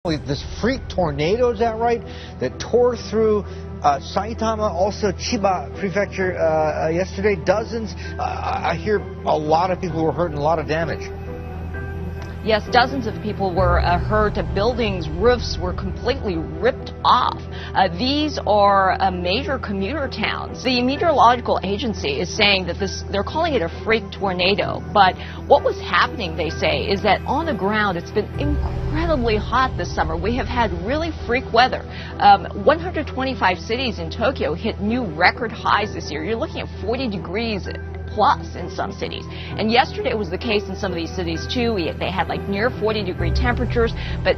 This freak tornado, is that right, that tore through Saitama, also Chiba Prefecture yesterday. Dozens. I hear a lot of people were hurt and a lot of damage. Yes, dozens of people were hurt. Buildings' roofs were completely ripped off. These are major commuter towns. The meteorological agency is saying that they're calling it a freak tornado. But what was happening, they say, is that on the ground it's been incredibly hot this summer. We have had really freak weather. 125 cities in Tokyo hit new record highs this year. You're looking at 40 degrees plus in some cities. And yesterday was the case in some of these cities too. They had like near 40-degree temperatures, but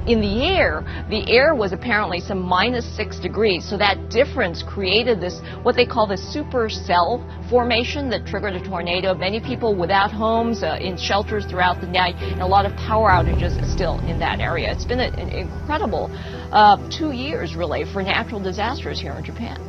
in the air was apparently some -6 degrees. So that difference created this, what they call the supercell formation that triggered a tornado. Many people without homes, in shelters throughout the night, and a lot of power outages still in that area. It's been an incredible 2 years, really, for natural disasters here in Japan.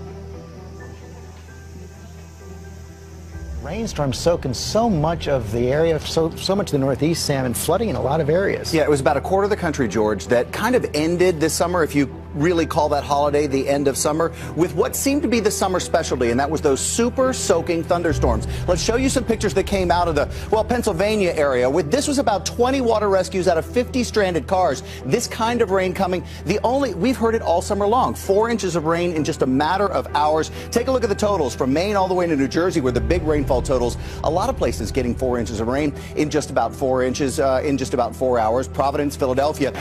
Rainstorms soaking so much of the area, so much of the Northeast, Sam, and flooding in a lot of areas. Yeah, it was about a quarter of the country, George, that kind of ended this summer, if you really call that holiday the end of summer, with what seemed to be the summer specialty, and that was those super soaking thunderstorms. Let's show you some pictures that came out of the, Pennsylvania area. This was about 20 water rescues out of 50 stranded cars. This kind of rain coming, we've heard it all summer long. 4 inches of rain in just a matter of hours. Take a look at the totals from Maine all the way to New Jersey, where the big rainfall totals. A lot of places getting 4 inches of rain in just about 4 inches in just about 4 hours. Providence, Philadelphia.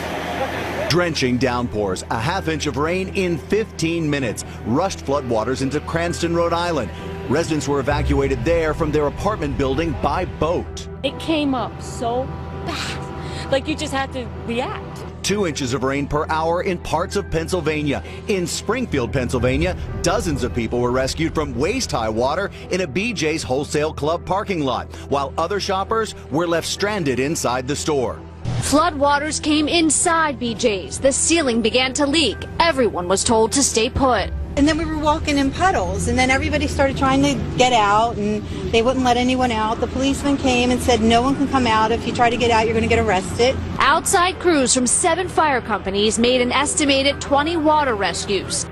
Drenching downpours, a half-inch of rain in 15 minutes, rushed floodwaters into Cranston, Rhode Island. Residents were evacuated there from their apartment building by boat. It came up so fast, like you just had to react. 2 inches of rain per hour in parts of Pennsylvania. In Springfield, Pennsylvania, dozens of people were rescued from waist-high water in a BJ's Wholesale Club parking lot, while other shoppers were left stranded inside the store. Floodwaters came inside BJ's. The ceiling began to leak. Everyone was told to stay put. And then we were walking in puddles, and then everybody started trying to get out, and they wouldn't let anyone out. The policeman came and said, no one can come out. If you try to get out, you're going to get arrested. Outside crews from 7 fire companies made an estimated 20 water rescues.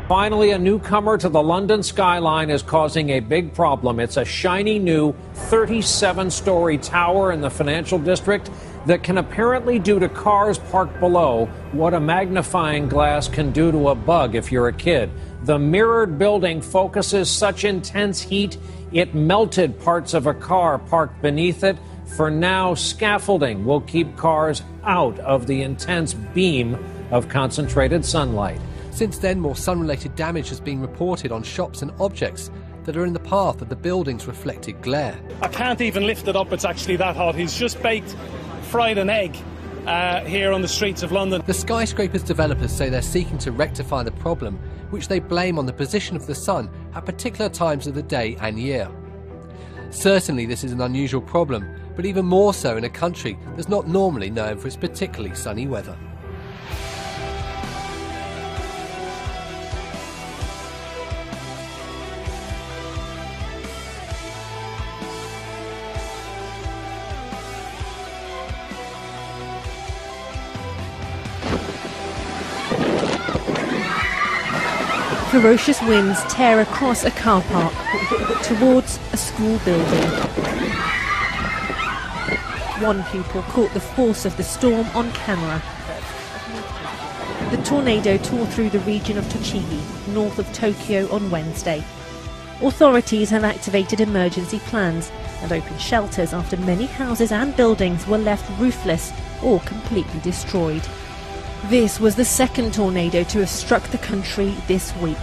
Finally, a newcomer to the London skyline is causing a big problem. It's a shiny new 37-story tower in the financial district that can apparently do to cars parked below what a magnifying glass can do to a bug if you're a kid. The mirrored building focuses such intense heat, it melted parts of a car parked beneath it. For now, scaffolding will keep cars out of the intense beam of concentrated sunlight. Since then, more sun-related damage has been reported on shops and objects that are in the path of the building's reflected glare. I can't even lift it up, it's actually that hot. He's just fried an egg here on the streets of London. The skyscraper's developers say they're seeking to rectify the problem, which they blame on the position of the sun at particular times of the day and year. Certainly this is an unusual problem, but even more so in a country that's not normally known for its particularly sunny weather. Ferocious winds tear across a car park towards a school building. One pupil caught the force of the storm on camera. The tornado tore through the region of Tochigi, north of Tokyo, on Wednesday. Authorities have activated emergency plans and opened shelters after many houses and buildings were left roofless or completely destroyed. This was the second tornado to have struck the country this week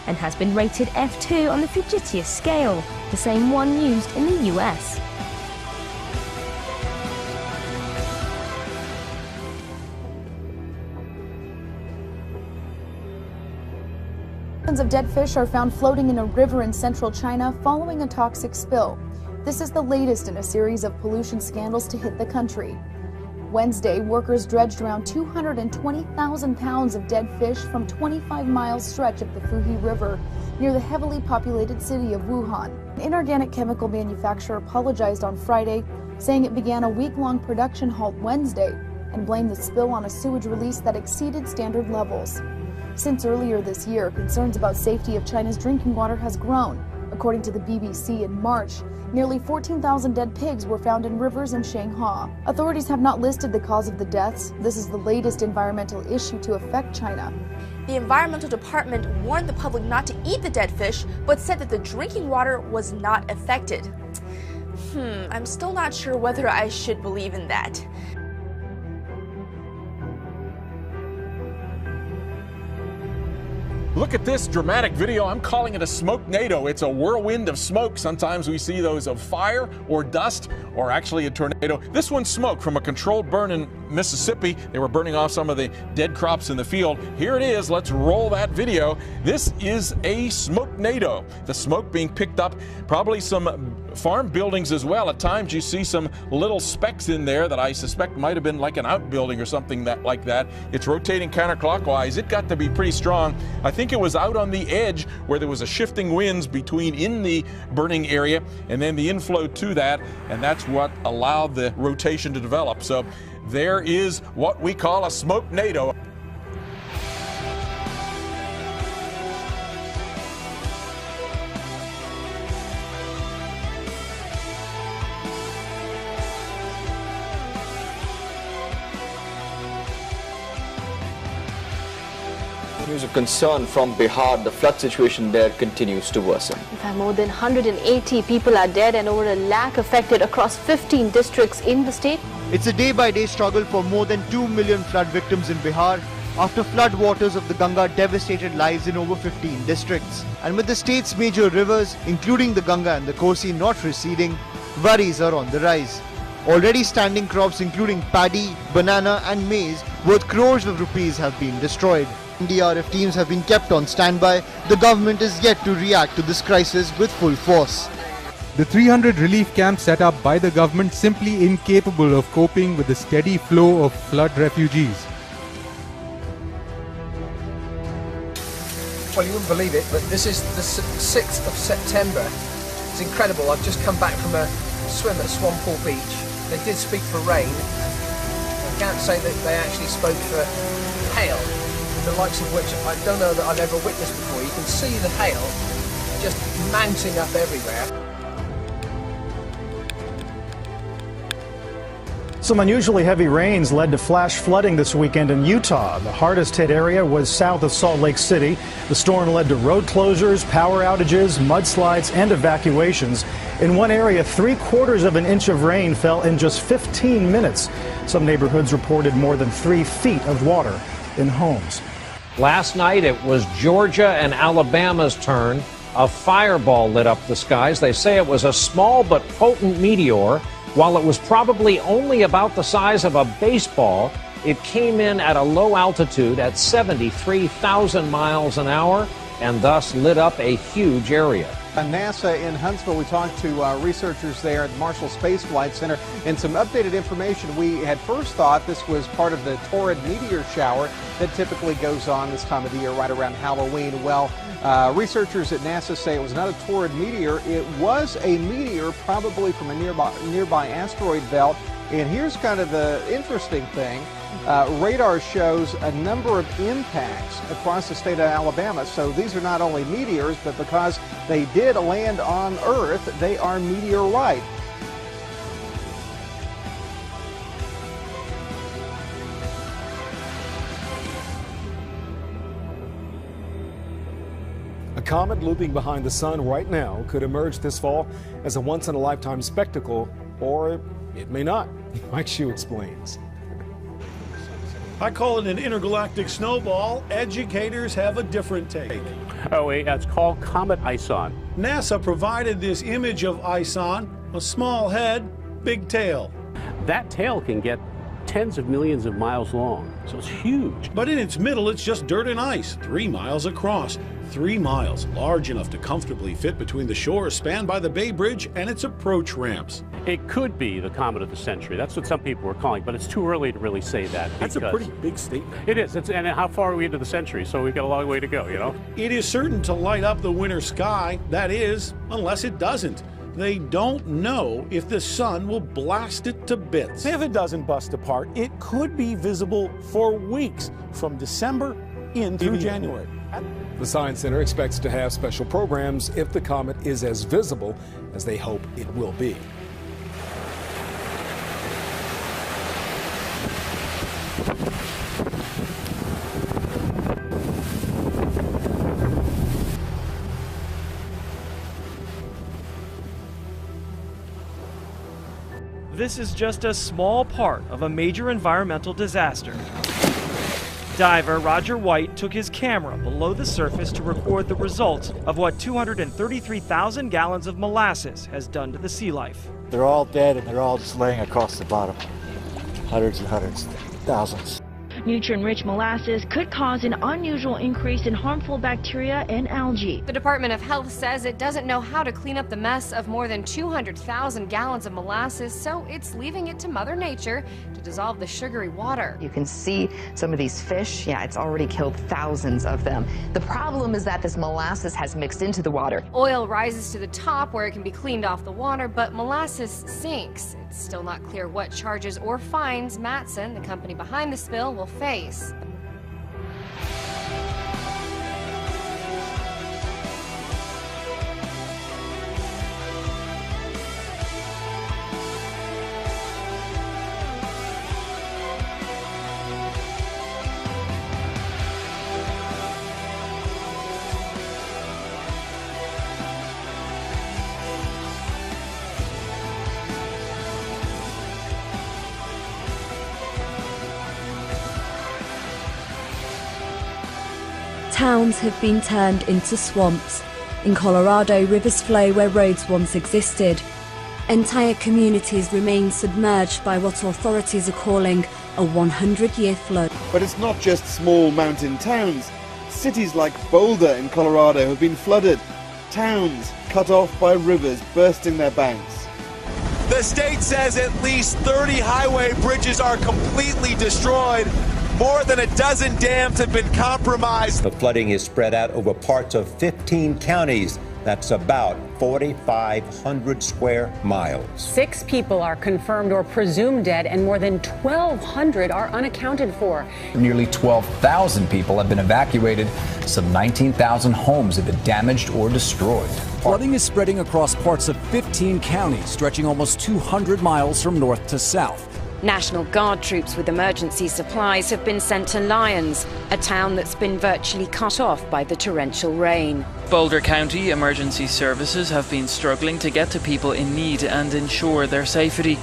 and has been rated F2 on the Fujitia scale, the same one used in the US. Tons of dead fish are found floating in a river in central China following a toxic spill. This is the latest in a series of pollution scandals to hit the country. Wednesday, workers dredged around 220,000 pounds of dead fish from 25-mile stretch of the Fuji River near the heavily populated city of Wuhan. An inorganic chemical manufacturer apologized on Friday, saying it began a week-long production halt Wednesday and blamed the spill on a sewage release that exceeded standard levels. Since earlier this year, concerns about safety of China's drinking water has grown. According to the BBC, in March, nearly 14,000 dead pigs were found in rivers in Shanghai. Authorities have not listed the cause of the deaths. This is the latest environmental issue to affect China. The environmental department warned the public not to eat the dead fish, but said that the drinking water was not affected. I'm still not sure whether I should believe in that. Look at this dramatic video. I'm calling it a smoke-nado. It's a whirlwind of smoke. Sometimes we see those of fire or dust or actually a tornado. This one's smoke from a controlled burn in Mississippi. They were burning off some of the dead crops in the field. Here it is. Let's roll that video. This is a smoke-nado. The smoke being picked up, probably some farm buildings as well. At times you see some little specks in there that I suspect might have been like an outbuilding or something like that. It's rotating counterclockwise. It got to be pretty strong. I think it was out on the edge where there was a shifting winds between in the burning area and then the inflow to that, and that's what allowed the rotation to develop. So there is what we call a smoke-nado. News of concern from Bihar. The flood situation there continues to worsen. In fact, more than 180 people are dead and over a lakh affected across 15 districts in the state. It's a day-by-day struggle for more than 2 million flood victims in Bihar after flood waters of the Ganga devastated lives in over 15 districts. And with the state's major rivers, including the Ganga and the Kosi, not receding, worries are on the rise. Already standing crops including paddy, banana and maize worth crores of rupees have been destroyed. NDRF teams have been kept on standby. The government is yet to react to this crisis with full force. The 300 relief camps set up by the government simply incapable of coping with the steady flow of flood refugees. Well, you wouldn't believe it, but this is the 6th of September. It's incredible. I've just come back from a swim at Swamppool Beach. They did speak for rain. I can't say that they actually spoke for hail, the likes of which I don't know that I've ever witnessed before. You can see the hail just mounting up everywhere. Some unusually heavy rains led to flash flooding this weekend in Utah. The hardest hit area was south of Salt Lake City. The storm led to road closures, power outages, mudslides, and evacuations. In one area, 3/4 of an inch of rain fell in just 15 minutes. Some neighborhoods reported more than 3 feet of water in homes. Last night it was Georgia and Alabama's turn. A fireball lit up the skies. They say it was a small but potent meteor. While it was probably only about the size of a baseball, it came in at a low altitude at 73,000 miles an hour and thus lit up a huge area. NASA in Huntsville, we talked to researchers there at Marshall Space Flight Center, and some updated information. We had first thought this was part of the Taurid meteor shower that typically goes on this time of the year, right around Halloween. Well, researchers at NASA say it was not a Taurid meteor. It was a meteor, probably from a nearby asteroid belt. And here's kind of the interesting thing. Radar shows a number of impacts across the state of Alabama. So these are not only meteors, but because they did land on Earth, they are meteorite. A comet looping behind the sun right now could emerge this fall as a once-in-a-lifetime spectacle, or it may not. Mike Hsu explains. I call it an intergalactic snowball. Educators have a different take. Oh, it's called Comet Ison. NASA provided this image of Ison, a small head, big tail. That tail can get tens of millions of miles long, so it's huge. But in its middle, it's just dirt and ice, 3 miles across. 3 miles, large enough to comfortably fit between the shores spanned by the Bay Bridge and its approach ramps. It could be the comet of the century. That's what some people were calling, but it's too early to really say that. That's a pretty big statement. It is. And how far are we into the century? So we've got a long way to go, you know? It is certain to light up the winter sky. That is, unless it doesn't. They don't know if the sun will blast it to bits. If it doesn't bust apart, it could be visible for weeks from December in through January. The Science Center expects to have special programs if the comet is as visible as they hope it will be. This is just a small part of a major environmental disaster. Diver Roger White took his camera below the surface to record the results of what 233,000 gallons of molasses has done to the sea life. They're all dead and they're all just laying across the bottom. Hundreds and hundreds, thousands. Nutrient-rich molasses could cause an unusual increase in harmful bacteria and algae. The Department of Health says it doesn't know how to clean up the mess of more than 200,000 gallons of molasses, so it's leaving it to Mother Nature to dissolve the sugary water. You can see some of these fish. Yeah, it's already killed thousands of them. The problem is that this molasses has mixed into the water. Oil rises to the top where it can be cleaned off the water, but molasses sinks. It's still not clear what charges or fines Matson, the company behind the spill, will face. Towns have been turned into swamps. In Colorado, rivers flow where roads once existed. Entire communities remain submerged by what authorities are calling a 100-year flood. But it's not just small mountain towns. Cities like Boulder in Colorado have been flooded. Towns cut off by rivers bursting their banks. The state says at least 30 highway bridges are completely destroyed. More than a dozen dams have been compromised. The flooding is spread out over parts of 15 counties. That's about 4,500 square miles. 6 people are confirmed or presumed dead, and more than 1,200 are unaccounted for. Nearly 12,000 people have been evacuated. Some 19,000 homes have been damaged or destroyed. Flooding is spreading across parts of 15 counties, stretching almost 200 miles from north to south. National Guard troops with emergency supplies have been sent to Lyons, a town that's been virtually cut off by the torrential rain. Boulder County emergency services have been struggling to get to people in need and ensure their safety.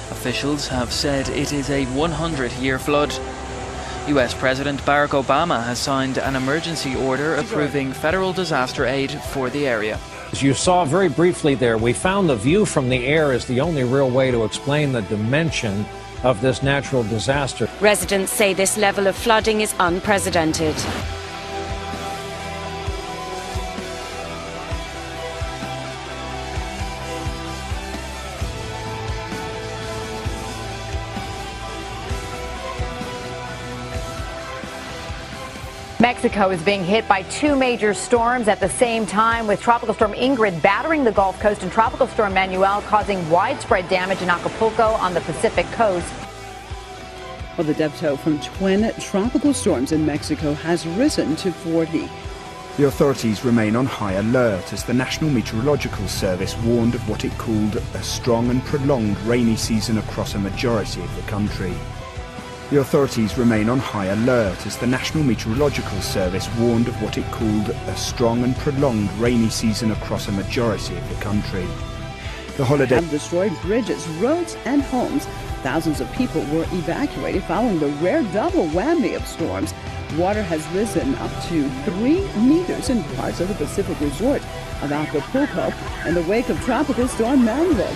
Officials have said it is a 100-year flood. US President Barack Obama has signed an emergency order approving federal disaster aid for the area. As you saw very briefly there, we found the view from the air is the only real way to explain the dimension of this natural disaster. Residents say this level of flooding is unprecedented. Mexico is being hit by 2 major storms at the same time, with Tropical Storm Ingrid battering the Gulf Coast and Tropical Storm Manuel causing widespread damage in Acapulco on the Pacific coast. Well, the death toll from twin tropical storms in Mexico has risen to 40. The authorities remain on high alert as the National Meteorological Service warned of what it called a strong and prolonged rainy season across a majority of the country. The authorities remain on high alert as the National Meteorological Service warned of what it called a strong and prolonged rainy season across a majority of the country. The holiday have destroyed bridges, roads, and homes. Thousands of people were evacuated following the rare double whammy of storms. Water has risen up to 3 meters in parts of the Pacific resort of Acapulco in the wake of Tropical Storm Manuel.